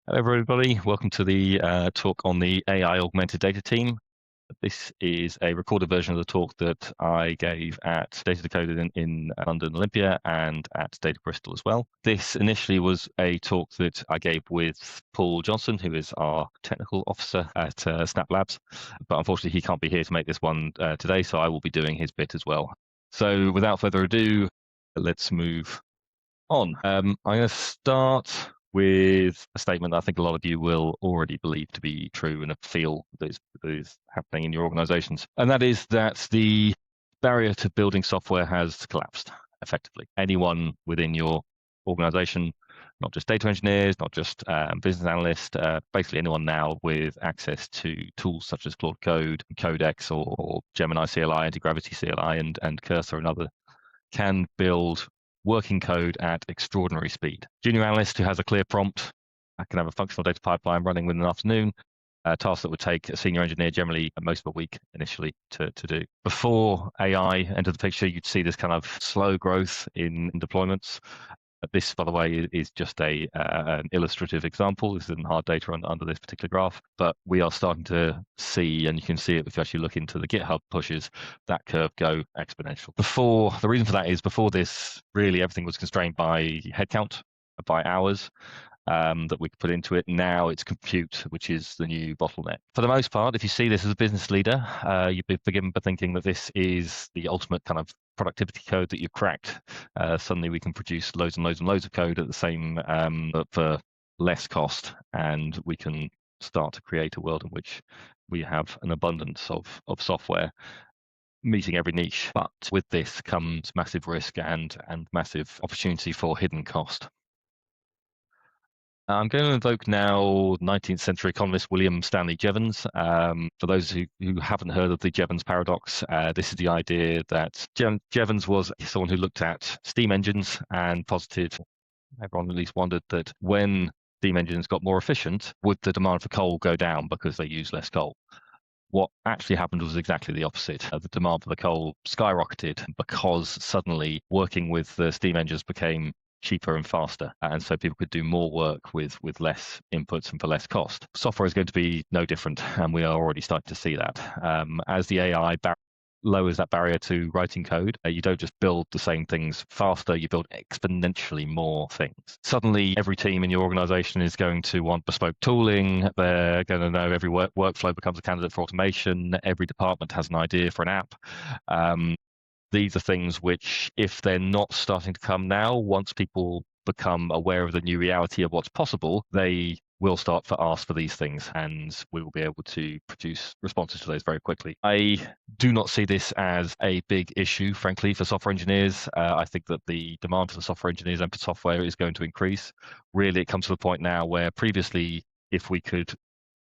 Hello, everybody. Welcome to the talk on the AI-Augmented Data team. This is a recorded version of the talk that I gave at Data Decoded in London Olympia and at Data Bristol as well. This initially was a talk that I gave with Paul Johnson, who is our technical officer at Snap Labs, but unfortunately he can't be here to make this one today, so I will be doing his bit as well. So without further ado, let's move on. I'm going to start with a statement that I think a lot of you will already believe to be true and feel that is happening in your organizations. And that is that the barrier to building software has collapsed effectively. Anyone within your organization, not just data engineers, not just business analysts, basically anyone now with access to tools such as Claude Code, Codex, or Gemini CLI, Anti-Gravity CLI, and Cursor and other, can build working code at extraordinary speed. Junior analyst who has a clear prompt can have a functional data pipeline running within an afternoon, a task that would take a senior engineer generally most of a week initially to do. Before AI entered the picture, you'd see this kind of slow growth in deployments. This, by the way, is just an illustrative example. This isn't hard data under this particular graph, but we are starting to see, and you can see it if you actually look into the GitHub pushes, that curve go exponential. The reason for that is before this, really everything was constrained by headcount, by hours that we could put into it. Now it's compute, which is the new bottleneck. For the most part, if you see this as a business leader, you'd be forgiven for thinking that this is the ultimate kind of productivity code that you've cracked. Suddenly we can produce loads and loads and loads of code at the same, for less cost, and we can start to create a world in which we have an abundance of software meeting every niche. But with this comes massive risk and massive opportunity for hidden cost. I'm going to invoke now 19th century economist William Stanley Jevons. For those who haven't heard of the Jevons paradox, this is the idea that Jevons was someone who looked at steam engines and posited, everyone at least wondered, that when steam engines got more efficient, would the demand for coal go down because they use less coal? What actually happened was exactly the opposite. The demand for the coal skyrocketed because suddenly working with the steam engines became cheaper and faster, and so people could do more work with less inputs and for less cost. Software is going to be no different, and we are already starting to see that. As the AI lowers that barrier to writing code, you don't just build the same things faster, you build exponentially more things. Suddenly, every team in your organization is going to want bespoke tooling. They're going to know every workflow becomes a candidate for automation. Every department has an idea for an app. These are things which, if they're not starting to come now, once people become aware of the new reality of what's possible, they will start to ask for these things, and we will be able to produce responses to those very quickly. I do not see this as a big issue, frankly, for software engineers. I think that the demand for the software engineers and for software is going to increase. Really, it comes to the point now where previously, if we could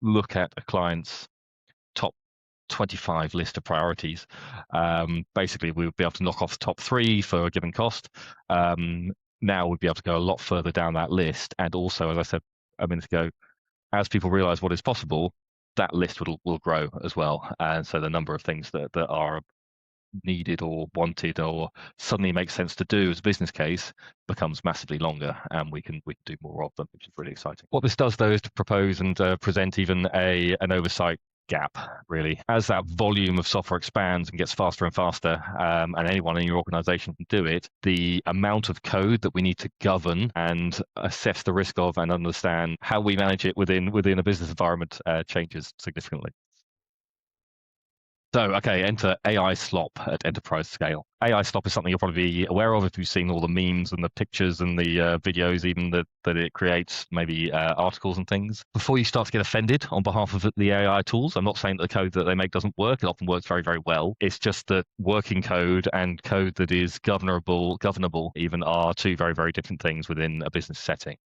look at a client's top 25 list of priorities, basically we would be able to knock off the top 3 for a given cost. Now we'd be able to go a lot further down that list, and also, as I said a minute ago, as people realize what is possible, that list will grow as well, and so the number of things that are needed or wanted or suddenly makes sense to do as a business case becomes massively longer, and we can do more of them, which is really exciting. What this does, though, is to propose and present even an oversight gap, really. As that volume of software expands and gets faster and faster, and anyone in your organization can do it, the amount of code that we need to govern and assess the risk of and understand how we manage it within a business environment changes significantly. So, okay, enter AI slop at enterprise scale. AI slop is something you'll probably be aware of if you've seen all the memes and the pictures and the videos even that it creates, maybe articles and things. Before you start to get offended on behalf of the AI tools, I'm not saying that the code that they make doesn't work. It often works very, very well. It's just that working code and code that is governable even are two very, very different things within a business setting.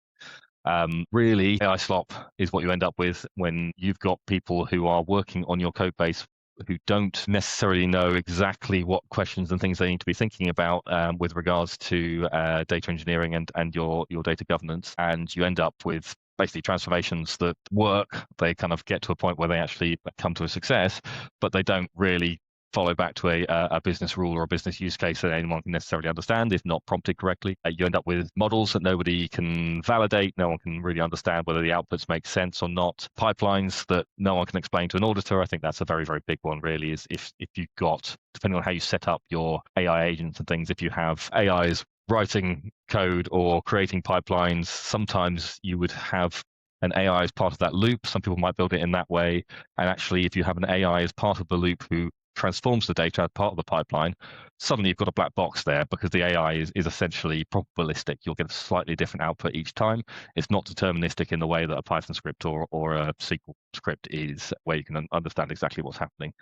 Really, AI slop is what you end up with when you've got people who are working on your code base who don't necessarily know exactly what questions and things they need to be thinking about with regards to data engineering and your data governance. And you end up with basically transformations that work. They kind of get to a point where they actually come to a success, but they don't really follow back to a business rule or a business use case that anyone can necessarily understand if not prompted correctly. You end up with models that nobody can validate, no one can really understand whether the outputs make sense or not. Pipelines that no one can explain to an auditor. I think that's a very, very big one, really, is if you've got, depending on how you set up your AI agents and things, if you have AIs writing code or creating pipelines, sometimes you would have an AI as part of that loop. Some people might build it in that way. And actually, if you have an AI as part of the loop who transforms the data as part of the pipeline, suddenly you've got a black box there because the AI is essentially probabilistic. You'll get a slightly different output each time. It's not deterministic in the way that a Python script or a SQL script is, where you can understand exactly what's happening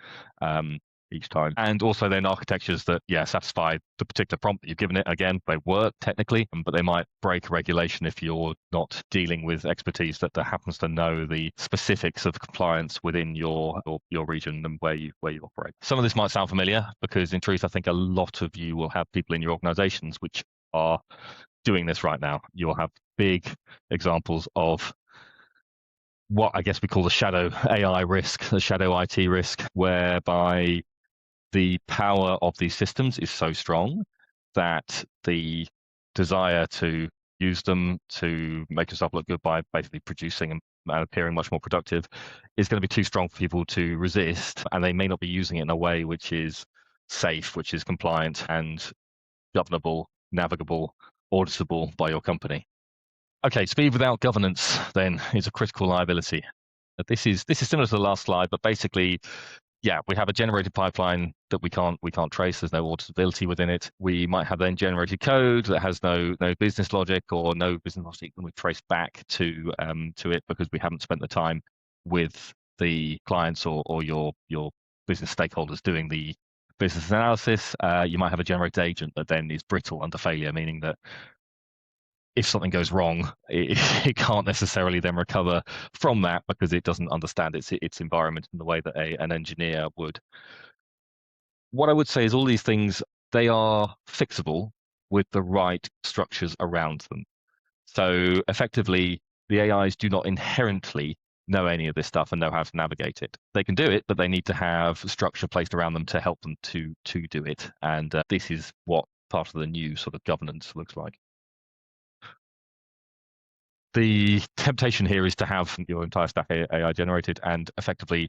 each time. And also then architectures that, satisfy the particular prompt that you've given it. Again, they work technically, but they might break regulation if you're not dealing with expertise that happens to know the specifics of compliance within your region and where you operate. Some of this might sound familiar because in truth, I think a lot of you will have people in your organizations which are doing this right now. You'll have big examples of what I guess we call the shadow AI risk, the shadow IT risk, whereby the power of these systems is so strong that the desire to use them to make yourself look good by basically producing and appearing much more productive is going to be too strong for people to resist, and they may not be using it in a way which is safe, which is compliant and governable, navigable, auditable by your company. Okay, speed without governance then is a critical liability. This is similar to the last slide, but basically, we have a generated pipeline that we can't trace. There's no auditability within it. We might have then generated code that has no business logic or no business logic when we trace back to it because we haven't spent the time with the clients or your business stakeholders doing the business analysis. You might have a generated agent that then is brittle under failure, meaning that if something goes wrong, it can't necessarily then recover from that because it doesn't understand its environment in the way that an engineer would. What I would say is all these things, they are fixable with the right structures around them. So effectively, the AIs do not inherently know any of this stuff and know how to navigate it. They can do it, but they need to have structure placed around them to help them to do it. And this is what part of the new sort of governance looks like. The temptation here is to have your entire stack AI generated, and effectively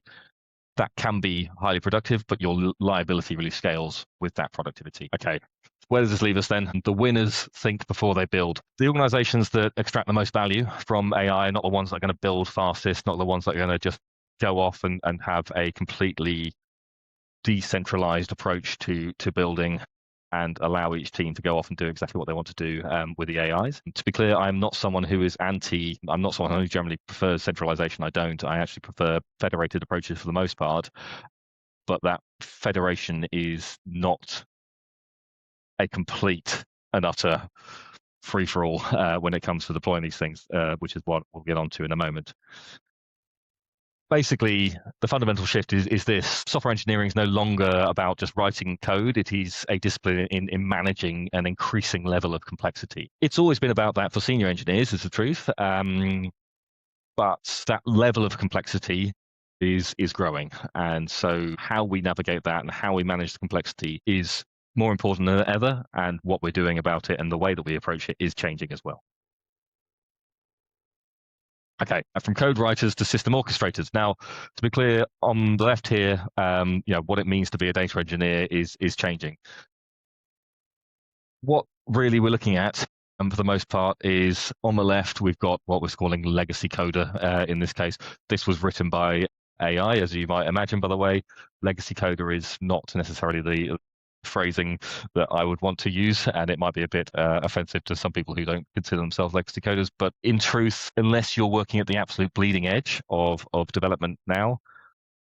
that can be highly productive, but your liability really scales with that productivity. Okay, where does this leave us then? The winners think before they build. The organizations that extract the most value from AI are not the ones that are going to build fastest, not the ones that are going to just go off and have a completely decentralized approach to building and allow each team to go off and do exactly what they want to do with the AIs. To be clear, I'm not someone who is I'm not someone who generally prefers centralization. I don't. I actually prefer federated approaches for the most part, but that federation is not a complete and utter free-for-all when it comes to deploying these things, which is what we'll get onto in a moment. Basically, the fundamental shift is this. Software engineering is no longer about just writing code. It is a discipline in managing an increasing level of complexity. It's always been about that for senior engineers, is the truth. But that level of complexity is growing. And so how we navigate that and how we manage the complexity is more important than ever. And what we're doing about it and the way that we approach it is changing as well. Okay, from code writers to system orchestrators. Now, to be clear, on the left here, what it means to be a data engineer is changing. What really we're looking at, and for the most part, is on the left, we've got what we're calling legacy coder. In this case, this was written by AI, as you might imagine, by the way. Legacy coder is not necessarily the phrasing that I would want to use, and it might be a bit offensive to some people who don't consider themselves legacy coders. But in truth, unless you're working at the absolute bleeding edge of development now,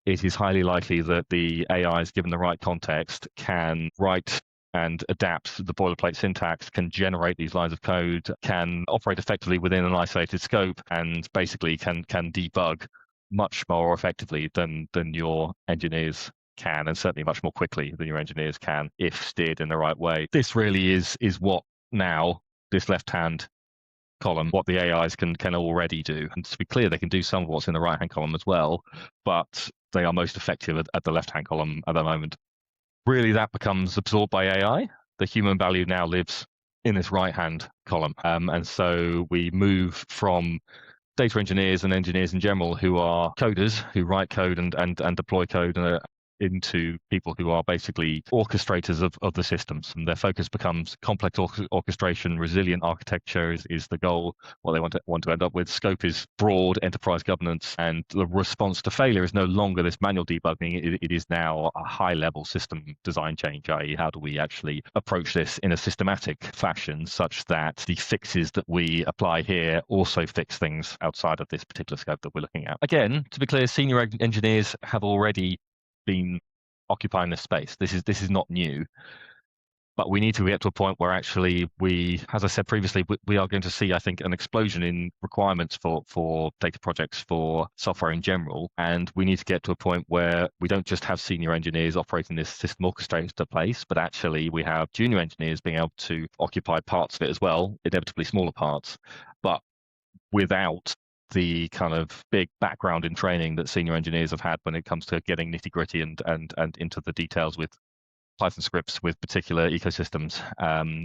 it is highly likely that the AIs, given the right context, can write and adapt the boilerplate syntax, can generate these lines of code, can operate effectively within an isolated scope, and basically can debug much more effectively than your engineers can, and certainly much more quickly than your engineers can if steered in the right way. This really is what now, this left-hand column, what the AIs can already do. And to be clear, they can do some of what's in the right-hand column as well, but they are most effective at the left-hand column at the moment. really that becomes absorbed by AI. The human value now lives in this right-hand column. And so we move from data engineers and engineers in general who are coders, who write code and deploy code into people who are basically orchestrators of the systems. And their focus becomes complex orchestration, resilient architecture is the goal, what they want to end up with. Scope is broad enterprise governance, and the response to failure is no longer this manual debugging. It is now a high-level system design change, i.e. how do we actually approach this in a systematic fashion such that the fixes that we apply here also fix things outside of this particular scope that we're looking at. Again, to be clear, senior engineers have already been occupying this space. This is not new, but we need to get to a point where actually we, as I said previously, we are going to see, I think, an explosion in requirements for data projects, for software in general, and we need to get to a point where we don't just have senior engineers operating this system orchestrator place, but actually we have junior engineers being able to occupy parts of it as well, inevitably smaller parts, but without the kind of big background in training that senior engineers have had when it comes to getting nitty gritty and into the details with Python scripts with particular ecosystems.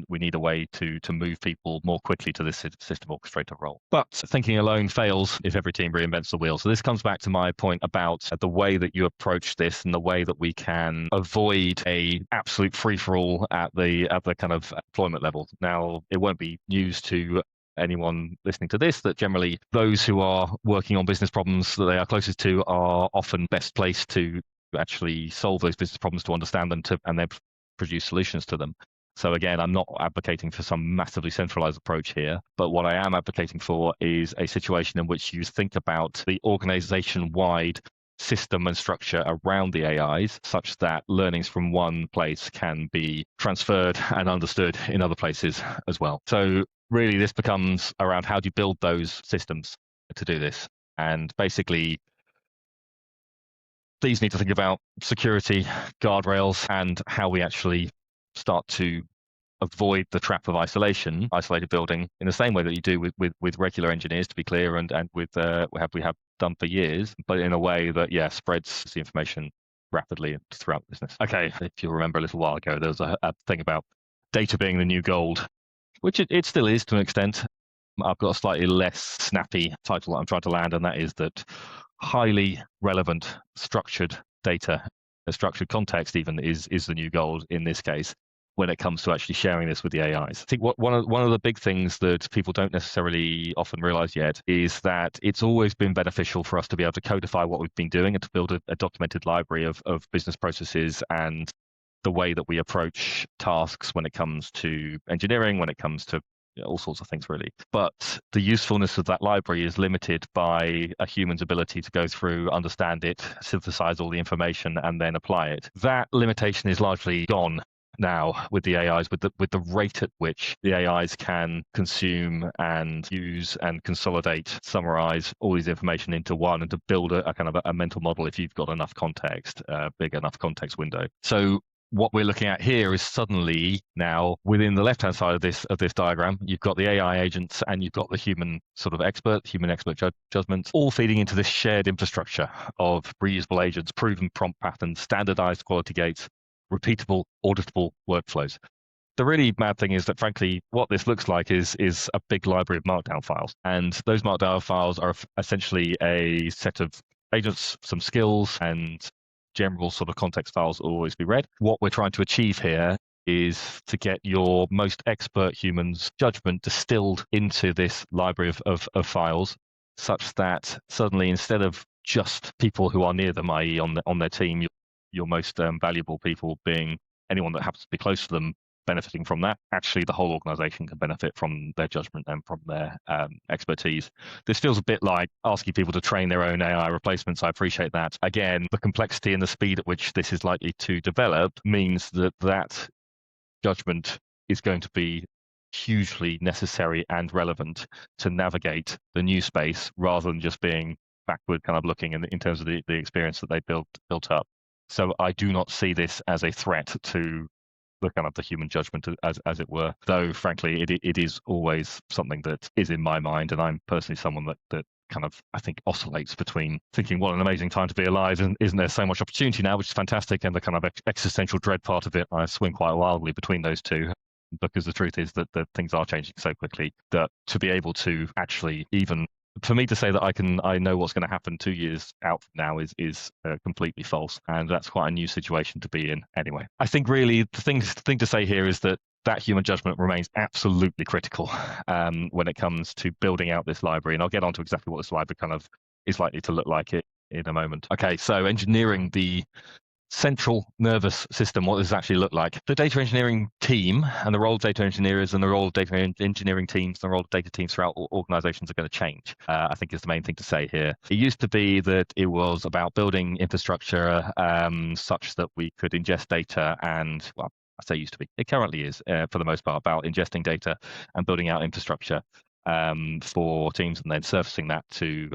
We need a way to move people more quickly to this system orchestrator role. But thinking alone fails if every team reinvents the wheel. So this comes back to my point about the way that you approach this and the way that we can avoid a absolute free-for-all at the kind of deployment level. Now, it won't be news to anyone listening to this that generally those who are working on business problems that they are closest to are often best placed to actually solve those business problems, to understand them, and then produce solutions to them. So again, I'm not advocating for some massively centralized approach here, but what I am advocating for is a situation in which you think about the organization-wide system and structure around the AIs such that learnings from one place can be transferred and understood in other places as well. So really this becomes around how do you build those systems to do this. And basically, these need to think about security, guardrails, and how we actually start to avoid the trap of isolated building in the same way that you do with regular engineers, to be clear, and with we have done for years, but in a way that spreads the information rapidly throughout the business. Okay, if you remember a little while ago, there was a thing about data being the new gold, which it still is to an extent. I've got a slightly less snappy title that I'm trying to land, and that is that highly relevant structured data, a structured context even is the new gold in this case when it comes to actually sharing this with the AIs. I think one of the big things that people don't necessarily often realize yet is that it's always been beneficial for us to be able to codify what we've been doing and to build a documented library of business processes and the way that we approach tasks when it comes to engineering, when it comes to all sorts of things really. But the usefulness of that library is limited by a human's ability to go through, understand it, synthesize all the information, and then apply it. That limitation is largely gone now with the AIs, with the rate at which the AIs can consume and use and consolidate, summarize all these information into one, and to build a kind of a mental model if you've got enough context, big enough context window. So what we're looking at here is suddenly now within the left-hand side of this diagram, you've got the AI agents and you've got the human expert judgment, all feeding into this shared infrastructure of reusable agents, proven prompt patterns, standardized quality gates, repeatable, auditable workflows. The really mad thing is that, frankly, what this looks like is a big library of Markdown files. And those Markdown files are essentially a set of agents, some skills, and general context files will always be read. What we're trying to achieve here is to get your most expert human's judgment distilled into this library of files, such that suddenly, instead of just people who are near them, i.e. on their team, your most valuable people being anyone that happens to be close to them benefiting from that, actually the whole organization can benefit from their judgment and from their expertise. This feels a bit like asking people to train their own AI replacements. I appreciate that. Again, the complexity and the speed at which this is likely to develop means that judgment is going to be hugely necessary and relevant to navigate the new space rather than just being backward kind of looking in terms of the experience that they built up. So I do not see this as a threat to the kind of the human judgment, as it were, though frankly it is always something that is in my mind, and I'm personally someone that kind of, I think, oscillates between thinking, what an amazing time to be alive, and isn't there so much opportunity now, which is fantastic, and the kind of existential dread part of it. I swing quite wildly between those two, because the truth is that things are changing so quickly that to be able to actually, even for me to say that I know what's going to happen 2 years out from now is completely false, and that's quite a new situation to be in. Anyway, I think really the thing to say here is that human judgment remains absolutely critical when it comes to building out this library, and I'll get on to exactly what this library kind of is likely to look like in a moment. Okay, so engineering the central nervous system, what does this actually look like? The data engineering team and the role of data engineers and the role of data engineering teams and the role of data teams throughout organizations are going to change, I think is the main thing to say here. It used to be that it was about building infrastructure such that we could ingest data and, well, I say used to be, it currently is for the most part about ingesting data and building out infrastructure for teams, and then surfacing that to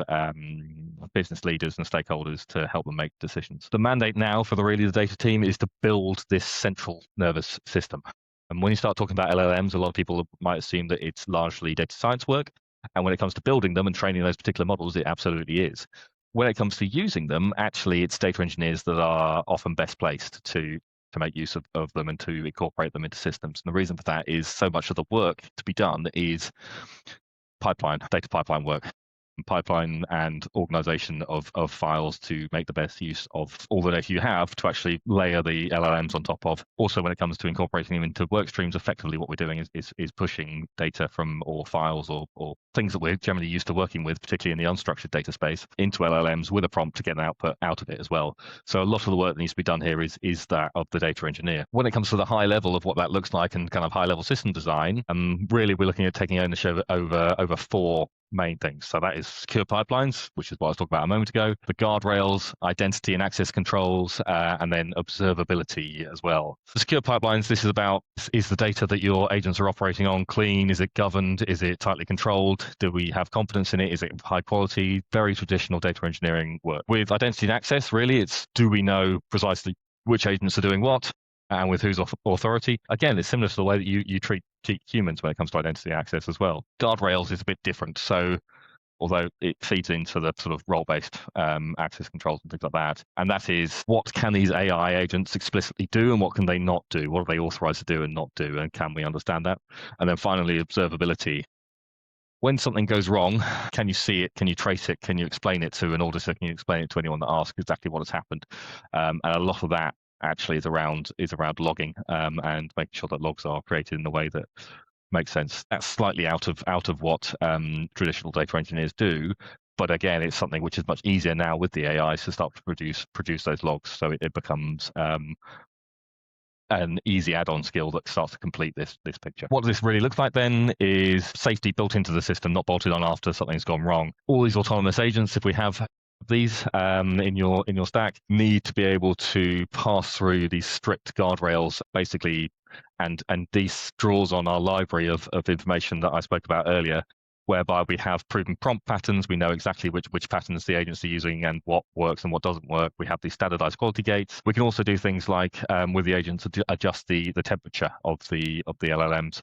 business leaders and stakeholders to help them make decisions. The mandate now for the data team is to build this central nervous system. And when you start talking about LLMs, a lot of people might assume that it's largely data science work. And when it comes to building them and training those particular models, it absolutely is. When it comes to using them, actually, it's data engineers that are often best placed to make use of them and to incorporate them into systems. And the reason for that is so much of the work to be done is data pipeline work, pipeline and organization of files to make the best use of all the data you have to actually layer the LLMs on top of. Also, when it comes to incorporating them into work streams, effectively what we're doing is pushing data from, or files or things that we're generally used to working with, particularly in the unstructured data space, into LLMs with a prompt to get an output out of it as well. So a lot of the work that needs to be done here is that of the data engineer. When it comes to the high level of what that looks like and kind of high level system design, really we're looking at taking ownership over 4 main things. So that is secure pipelines, which is what I was talking about a moment ago, the guardrails, identity and access controls, and then observability as well. The secure pipelines, this is about, is the data that your agents are operating on clean? Is it governed? Is it tightly controlled? Do we have confidence in it? Is it high quality? Very traditional data engineering work. With identity and access, really, it's do we know precisely which agents are doing what? And with whose authority. Again, it's similar to the way that you treat humans when it comes to identity access as well. Guardrails is a bit different. So although it feeds into the sort of role-based access controls and things like that. And that is, what can these AI agents explicitly do and what can they not do? What are they authorized to do and not do? And can we understand that? And then finally, observability. When something goes wrong, can you see it? Can you trace it? Can you explain it to an auditor? Can you explain it to anyone that asks exactly what has happened? And a lot of that actually is around logging and making sure that logs are created in the way that makes sense. That's slightly out of what traditional data engineers do, but again, it's something which is much easier now with the AIs to start to produce those logs. So it becomes an easy add-on skill that starts to complete this picture. What this really looks like then is safety built into the system, not bolted on after something's gone wrong. All these autonomous agents, if we have these in your stack, need to be able to pass through these strict guardrails, basically, and these draws on our library of information that I spoke about earlier, whereby we have proven prompt patterns. We know exactly which patterns the agents are using and what works and what doesn't work. We have these standardized quality gates. We can also do things like with the agents adjust the temperature of the LLMs.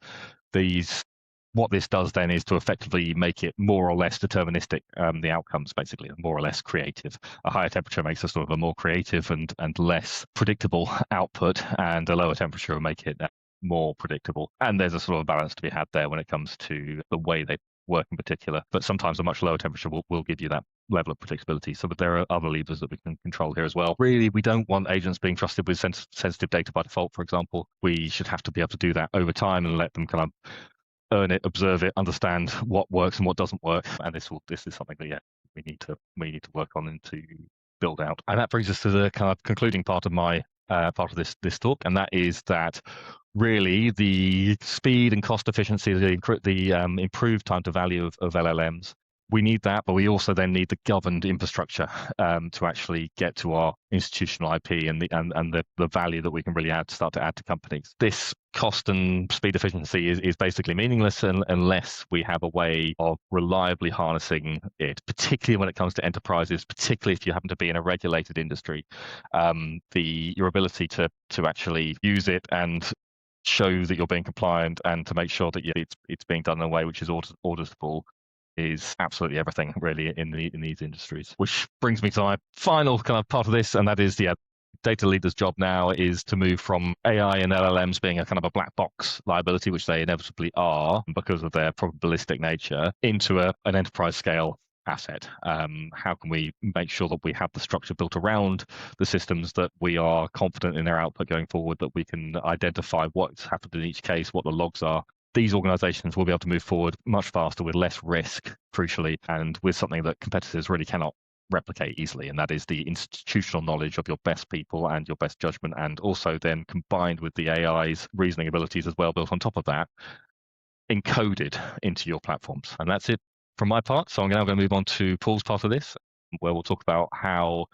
What this does then is to effectively make it more or less deterministic, the outcomes, basically, more or less creative. A higher temperature makes a sort of a more creative and less predictable output, and a lower temperature will make it more predictable. And there's a sort of balance to be had there when it comes to the way they work in particular. But sometimes a much lower temperature will give you that level of predictability. So that there are other levers that we can control here as well. Really, we don't want agents being trusted with sensitive data by default, for example. We should have to be able to do that over time and let them kind of earn it, observe it, understand what works and what doesn't work. And this is something that we need to work on and to build out. And that brings us to the kind of concluding part of my part of this talk, and that is that really the speed and cost efficiency, the improved time to value of LLMs. We need that, but we also then need the governed infrastructure to actually get to our institutional IP and the value that we can really start to add to companies. This cost and speed efficiency is basically meaningless unless we have a way of reliably harnessing it, particularly when it comes to enterprises, particularly if you happen to be in a regulated industry. Your ability to actually use it and show that you're being compliant and to make sure that it's being done in a way which is auditable is absolutely everything really in these industries. Which brings me to my final kind of part of this, and that is the data leader's job now is to move from AI and LLMs being a kind of a black box liability, which they inevitably are because of their probabilistic nature, into an enterprise scale asset. How can we make sure that we have the structure built around the systems, that we are confident in their output going forward, that we can identify what's happened in each case, what the logs are. These organizations will be able to move forward much faster with less risk, crucially, and with something that competitors really cannot replicate easily, and that is the institutional knowledge of your best people and your best judgment, and also then combined with the AI's reasoning abilities as well, built on top of that, encoded into your platforms. And that's it from my part. So I'm now going to move on to Paul's part of this, where we'll talk about how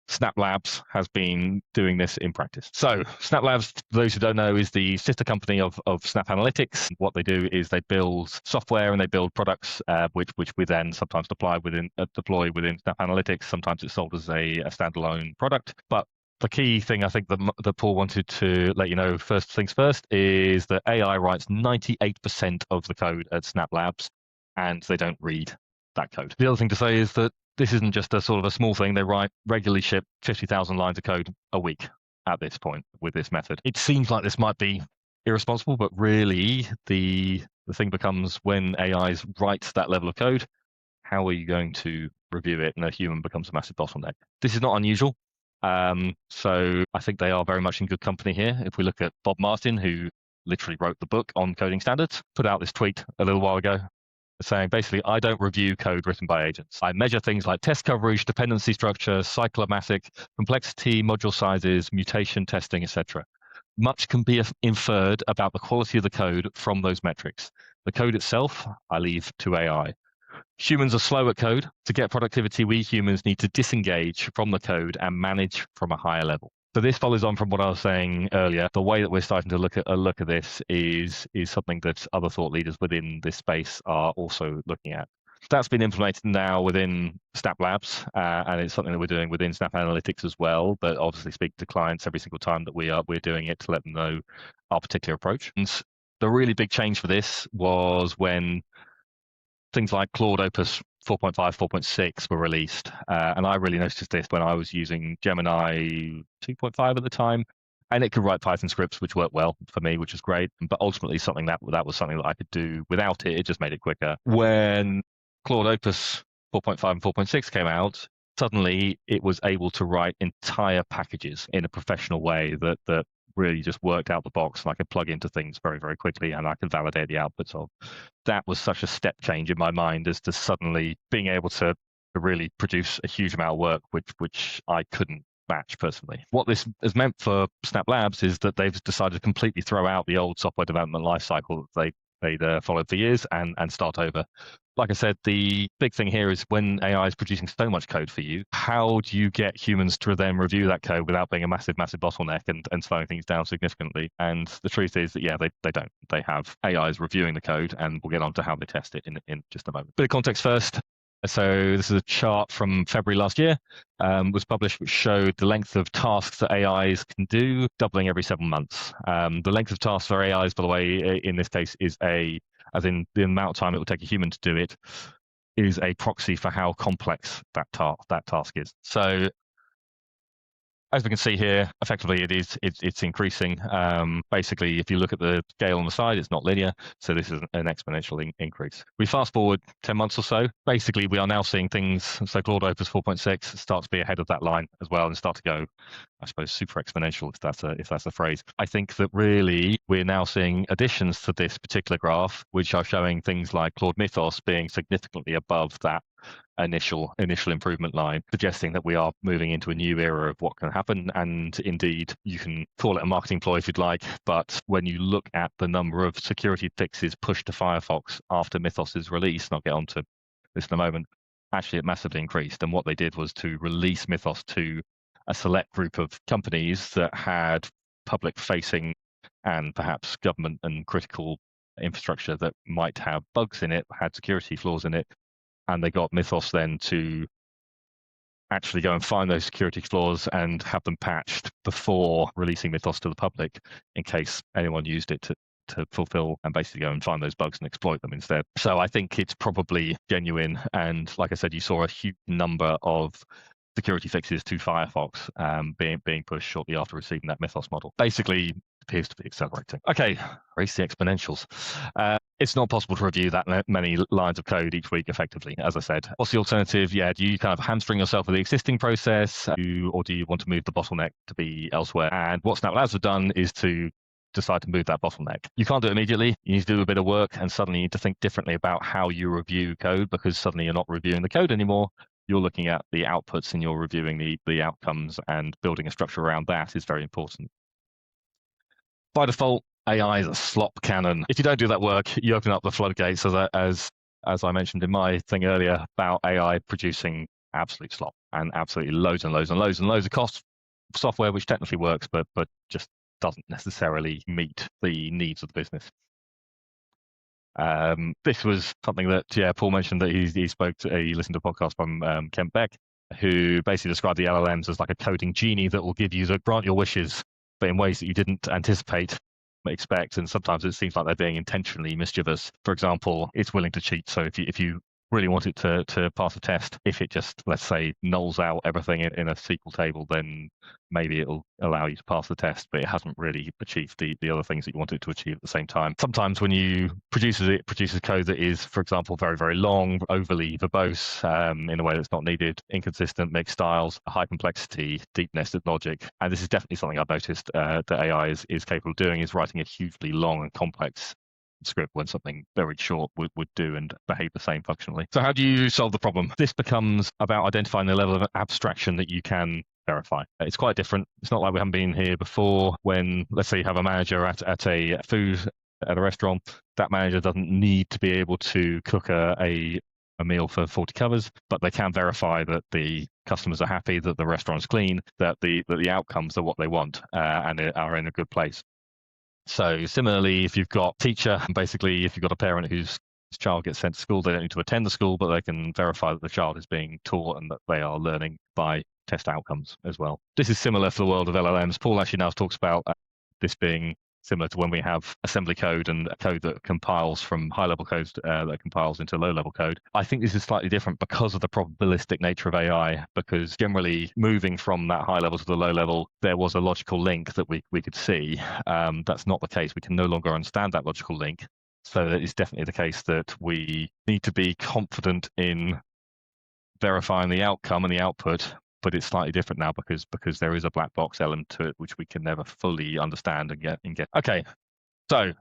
Snap Labs has been doing this in practice. So Snap Labs, for those who don't know, is the sister company of Snap Analytics. What they do is they build software and they build products, which we then sometimes deploy within Snap Analytics. Sometimes it's sold as a standalone product. But the key thing I think that Paul wanted to let you know, first things first, is that AI writes 98% of the code at Snap Labs, and they don't read that code. The other thing to say is that this isn't just a sort of a small thing. They regularly ship 50,000 lines of code a week at this point with this method. It seems like this might be irresponsible, but really the thing becomes, when AIs write that level of code, how are you going to review it? And a human becomes a massive bottleneck. This is not unusual. So I think they are very much in good company here. If we look at Bob Martin, who literally wrote the book on coding standards, put out this tweet a little while ago saying, basically, I don't review code written by agents. I measure things like test coverage, dependency structure, cyclomatic, complexity, module sizes, mutation testing, etc. Much can be inferred about the quality of the code from those metrics. The code itself, I leave to AI. Humans are slow at code. To get productivity, we humans need to disengage from the code and manage from a higher level. So this follows on from what I was saying earlier. The way that we're starting to look at this is something that other thought leaders within this space are also looking at. That's been implemented now within Snap Labs, and it's something that we're doing within Snap Analytics as well. But obviously, speak to clients every single time that we're doing it to let them know our particular approach. And the really big change for this was when things like Claude Opus 4.5, 4.6 were released. And I really noticed this when I was using Gemini 2.5 at the time. And it could write Python scripts, which worked well for me, which is great. But ultimately, that was something that I could do without it. It just made it quicker. When Claude Opus 4.5 and 4.6 came out, suddenly it was able to write entire packages in a professional way that really just worked out the box, and I could plug into things very, very quickly, and I could validate the outputs of. That was such a step change in my mind, as to suddenly being able to really produce a huge amount of work, which I couldn't match personally. What this has meant for Snap Labs is that they've decided to completely throw out the old software development lifecycle that they'd followed for years and start over. Like I said, the big thing here is when AI is producing so much code for you, how do you get humans to then review that code without being a massive, massive bottleneck and slowing things down significantly? And the truth is that, yeah, they don't. They have AIs reviewing the code, and we'll get on to how they test it in just a moment. Bit of context first. So this is a chart from February last year, was published, which showed the length of tasks that AIs can do, doubling every 7 months. The length of tasks for AIs, by the way, in this case, as in the amount of time it will take a human to do it, is a proxy for how complex that task is. So as we can see here, effectively it's increasing. Basically, if you look at the scale on the side, it's not linear, so this is an exponential increase. We fast forward 10 months or so. Basically, we are now seeing things. So Claude Opus 4.6 start to be ahead of that line as well, and start to go, I suppose, super exponential, if that's a phrase. I think that really we're now seeing additions to this particular graph, which are showing things like Claude Mythos being significantly above that initial improvement line, suggesting that we are moving into a new era of what can happen. And indeed, you can call it a marketing ploy if you'd like, but when you look at the number of security fixes pushed to Firefox after Mythos's release, and I'll get onto this in a moment, actually it massively increased. And what they did was to release Mythos to a select group of companies that had public-facing and perhaps government and critical infrastructure that might have bugs in it, had security flaws in it, and they got Mythos then to actually go and find those security flaws and have them patched before releasing Mythos to the public, in case anyone used it to fulfill and basically go and find those bugs and exploit them instead. So I think it's probably genuine. And like I said, you saw a huge number of security fixes to Firefox being pushed shortly after receiving that Mythos model. Basically, appears to be accelerating. Okay, race the exponentials. It's not possible to review that many lines of code each week effectively, as I said. What's the alternative? Yeah, do you kind of hamstring yourself with the existing process, or do you want to move the bottleneck to be elsewhere? And what Snap Labs have done is to decide to move that bottleneck. You can't do it immediately. You need to do a bit of work, and suddenly you need to think differently about how you review code, because suddenly you're not reviewing the code anymore. You're looking at the outputs and you're reviewing the outcomes, and building a structure around that is very important. By default, AI is a slop cannon. If you don't do that work, you open up the floodgates, as I mentioned in my thing earlier about AI producing absolute slop and absolutely loads and loads and loads and loads of cost software, which technically works, but just doesn't necessarily meet the needs of the business. This was something that Paul mentioned, that he listened to a podcast from Kent Beck, who basically described the LLMs as like a coding genie that will grant your wishes, but in ways that you didn't expect, and sometimes it seems like they're being intentionally mischievous. For example, it's willing to cheat. So if you really want it to pass a test, if it just, let's say, nulls out everything in a SQL table, then maybe it'll allow you to pass the test, but it hasn't really achieved the other things that you want it to achieve at the same time. Sometimes when you produces code that is, for example, very, very long, overly verbose, in a way that's not needed, inconsistent, mixed styles, high complexity, deep nested logic. And this is definitely something I've noticed that AI is capable of doing, is writing a hugely long and complex script when something very short would do and behave the same functionally. So how do you solve the problem? This becomes about identifying the level of abstraction that you can verify. It's quite different. It's not like we haven't been here before when, let's say, you have a manager at a restaurant. That manager doesn't need to be able to cook a meal for 40 covers, but they can verify that the customers are happy, that the restaurant's clean, that the outcomes are what they want, and are in a good place. So similarly, if you've got teacher, basically, if you've got a parent whose child gets sent to school, they don't need to attend the school, but they can verify that the child is being taught and that they are learning by test outcomes as well. This is similar for the world of LLMs. Paul actually now talks about this being similar to when we have assembly code and code that compiles from high-level code that compiles into low-level code. I think this is slightly different because of the probabilistic nature of AI, because generally moving from that high level to the low level, there was a logical link that we could see. That's not the case. We can no longer understand that logical link. So it is definitely the case that we need to be confident in verifying the outcome and the output, but it's slightly different now because there is a black box element to it which we can never fully understand and get. Okay, so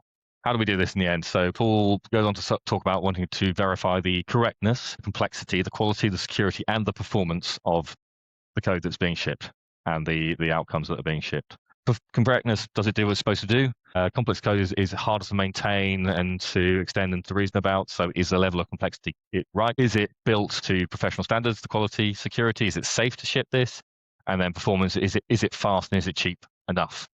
how do we do this in the end? So Paul goes on to talk about wanting to verify the correctness, complexity, the quality, the security, and the performance of the code that's being shipped and the outcomes that are being shipped. Correctness, does it do what it's supposed to do? Complex code is harder to maintain and to extend and to reason about. So is the level of complexity right? Is it built to professional standards, the quality, security? Is it safe to ship this? And then performance, is it fast and is it cheap enough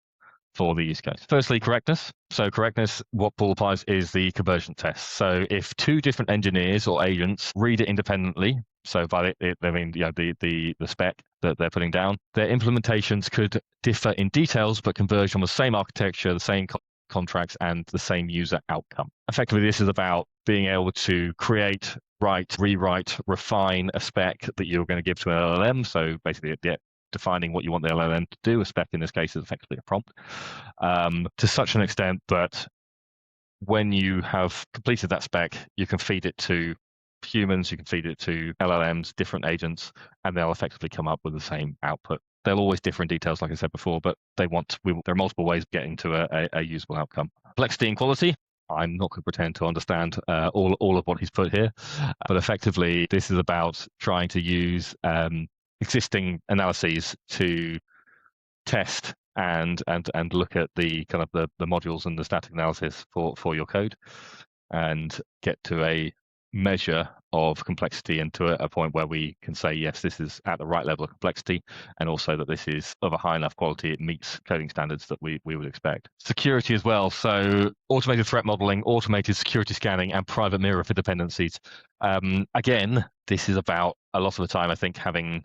for the use case? Firstly, correctness. So correctness, what Paul applies is the conversion test. So if two different engineers or agents read it independently, so by it, I mean the spec that they're putting down, their implementations could differ in details, but converge on the same architecture, the same contracts, and the same user outcome. Effectively, this is about being able to create, write, rewrite, refine a spec that you're going to give to an LLM. So basically, defining what you want the LLM to do. A spec in this case is effectively a prompt, to such an extent that when you have completed that spec, you can feed it to humans, you can feed it to LLMs, different agents, and they'll effectively come up with the same output. They'll always differ in details, like I said before, but there are multiple ways of getting to a usable outcome. Complexity and quality. I'm not going to pretend to understand all of what he's put here, but effectively, this is about trying to use existing analyses to test and look at the kind of the modules and the static analysis for your code, and get to a measure of complexity and to a point where we can say, yes, this is at the right level of complexity, and also that this is of a high enough quality it meets coding standards that we would expect. Security as well. So automated threat modeling, automated security scanning, and private mirror for dependencies. Again, this is about a lot of the time, I think, having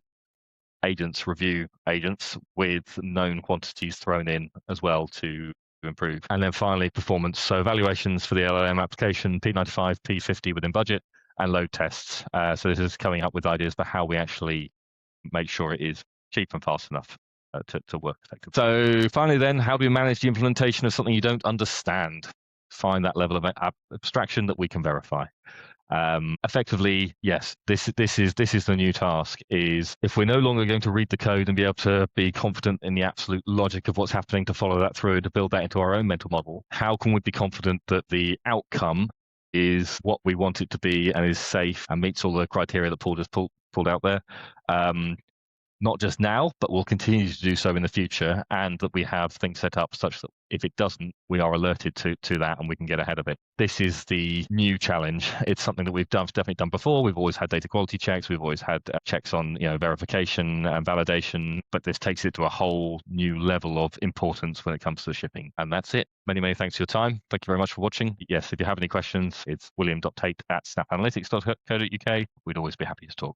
agents review agents with known quantities thrown in as well to improve. And then finally, performance. So evaluations for the LLM application, P95, P50 within budget, and load tests. So this is coming up with ideas for how we actually make sure it is cheap and fast enough to work effectively. So finally then, how do you manage the implementation of something you don't understand? Find that level of abstraction that we can verify. Effectively, yes, this is the new task. Is if we're no longer going to read the code and be able to be confident in the absolute logic of what's happening, to follow that through, to build that into our own mental model, how can we be confident that the outcome is what we want it to be and is safe and meets all the criteria that Paul just pulled out there? Not just now, but we'll continue to do so in the future, and that we have things set up such that if it doesn't, we are alerted to that and we can get ahead of it. This is the new challenge. It's something that we've definitely done before. We've always had data quality checks. We've always had checks on verification and validation, but this takes it to a whole new level of importance when it comes to shipping. And that's it. Many, many thanks for your time. Thank you very much for watching. Yes, if you have any questions, it's william.tate@snapanalytics.co.uk. We'd always be happy to talk.